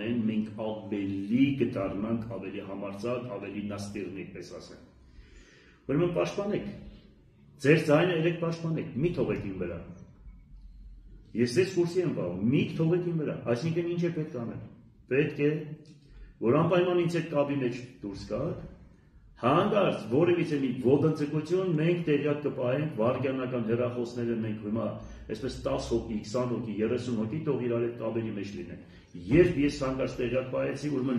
պաշտպանեն, մենք ավելի կդառնանք ավելի համարձակ, ավելի նաստիռնի, պես ասեմ։ Ուրեմն պաշտպանեք, ձեր ձայնը երեք պաշտպանեք, մի թողեք իմ վրա։ Ես ձեզ կուրսի եմ պահում, մի թողեք իմ վրա, այսինքն ինչ է պետք անել։ Պետք է, որ անպայման ինձ այդ կապի մեջ դուրս գաք, հանդարտ որևիցե մի ոտնձգություն մենք տեղյակ կպահենք, վայրկյանական հեռախոսները մենք հիմա այսպես 10 հոգի, 20 հոգի, 30 հոգի թող իրար այդ կապերի մեջ լինեն։ Երբ ես հանդարտ տեղյակ պահեցի, ուրեմն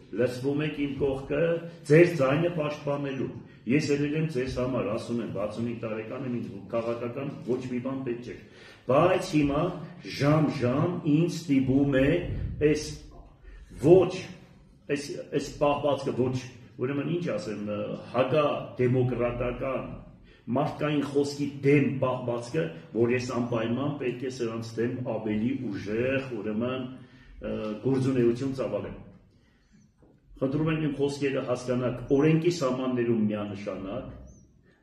լցվում եք իմ կողքը ձեր ձայնը պաշտպանելու։ Ես ելել եմ ձեզ համար, ասում եմ 65 տարեկան եմ, ինձ քաղաքական ոչ մի բան պետք չէ։ Բայց հիմա ժամ ինձ ստիպում է այս պահվածքը ոչ, ուրեմն ինչ ասեմ, հակադեմոկրատական մարդկային խոսքի դեմ պահվածքը, որ ես անպայման պետք է սրանց դեմ ավելի ուժեղ, ուրեմն գործունեություն ծավալեմ։ Խնդրում եմ իմ խոսքերը հասկանաք, օրենքի սահմաններում միանշանակ,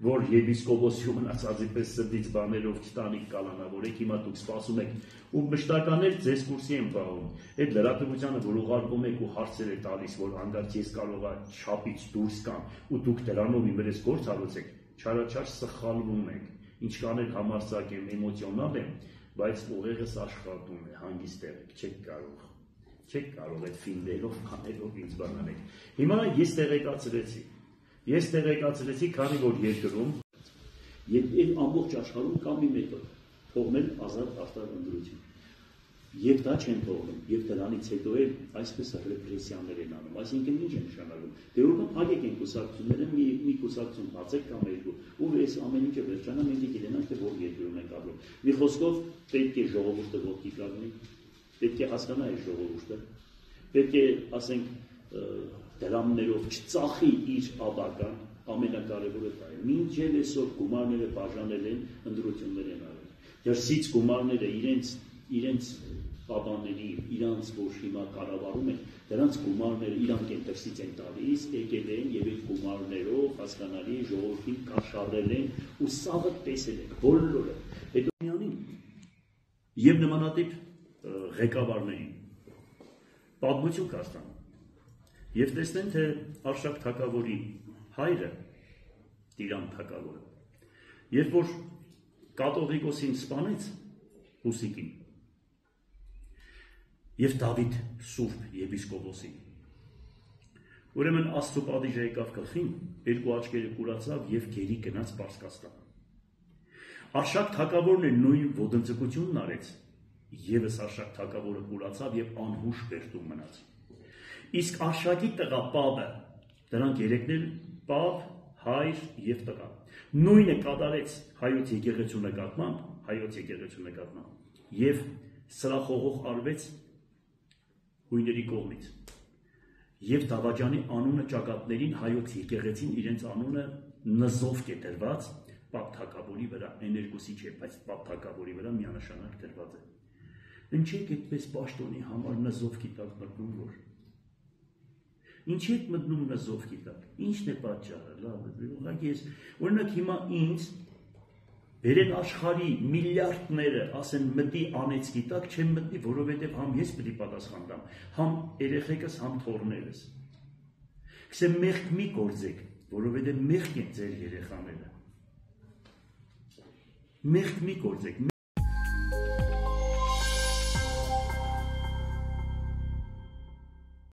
որ եպիսկոպոսի մնացածի պես սրտից բաներով չտանիք կալանավորեք, հիմա դուք սպասում եք ու մշտականներ ձեզ կուրսի են պահում։ Այդ լրատվությանը, որ ուղարկում եք ու հարցեր եք տալիս, որ հանդարտ ես կարող եմ չափից դուրս կամ ու դուք դրանով իմ վրես գործ հարուցեք, չարաչար սխալվում եք։ Ինչքան էլ համարձակ եմ, էմոցիոնալ եմ, բայց ուղեղս աշխատում է, հանգիստ եղեք, չեք կարող այդ ֆիլմերով, բաներով ինձ բանանեք։ Հիմա ես տեղեկացրեցի, քանի որ երկրում եւ ամբողջ աշխարհում կա մի մեթոդ, թողնել ազատ արտադրություն։ Եվ դա չեն թողնում, եւ դրանից հետո էլ այսպես ռեպրեսիաներ են անում, այսինքն ինչ է նշանակում։ Դե ուրեմն փակեք են կուսակցությունները, մի կուսակցություն բացեք կամ երկու, ու այս ամեն ինչը վերջանա, մենք գիտենանք, թե որ երկրում ենք ապրում։ Մի խոսքով պետք է ժողովուրդը ոտքի կանգնի, պետք է հասկանա այս ժողովուրդը, պետք է, ասենք, դրամներով չծախի իր ապագան, ամենակարևորը դա է։ Մինչև այսօր գումարները բաժանել են, ընտրություններ են արել։ Դրսից գումարները իրենց պապաների, իրանց որ հիմա կառավարում են, դրանց գումարները իրանք են դրսից են տալիս, եկել են եւ այդ գումարներով հասկանալի ժողովրդին կաշառել են ու սաղը տեսել եք բոլորը։ Հետո միանին եւ նմանատիպ ղեկավարներին պատմություն կստան եւ տեսնեն, թե Արշակ Թագավորի հայրը Տիրան Թագավորը, երբ որ Կաթողիկոսին սպանեց Հուսիկին եւ Դավիթ Սուրբ եպիսկոպոսին, ուրեմն Աստծո պատիժը եկավ գլխին, երկու աչքերը կուրացավ եւ գերի գնաց Պարսկաստան։ Արշակ Թագավորն էլ նույն ոտնձգությունն արեց, եւս Արշակ Թագավորը կուրացավ եւ անհուշ բերտում մնաց։ Իսկ Արշակի տղա Պապը, դրանք երեքն էլ Պապ, հայր եւ տղա, նույնը կատարեց հայոց եկեղեցու նկատմամբ եւ սրախողող արվեց հույների կողմից եւ Դավաճանի անունը ճակատներին հայոց եկեղեցին իրենց անունը նզով կետրված Պապ Թագավորի վրա, էներգոսի չէ, բայց Պապ Թագավորի վրա միանշանակ դրված է։ Ինչի՞ եք այդպես պաշտոնի համար նզով կիտակ մտնում որ։ Ինչի՞ եք մտնում նզով կիտակ։ Ինչն է պատճառը, լավ, ուղղակի ես, օրինակ հիմա ինձ բերեն աշխարհի միլիարդները, ասեն մտի անեց գիտակ, չեմ մտնի, որովհետև համ ես պետք է պատասխան տամ, համ երեխեքս, համ թոռներս։ Կսեմ մեղք մի գործեք, որովհետև մեղք են ձեր երեխաները։ Մեղք մի գործեք։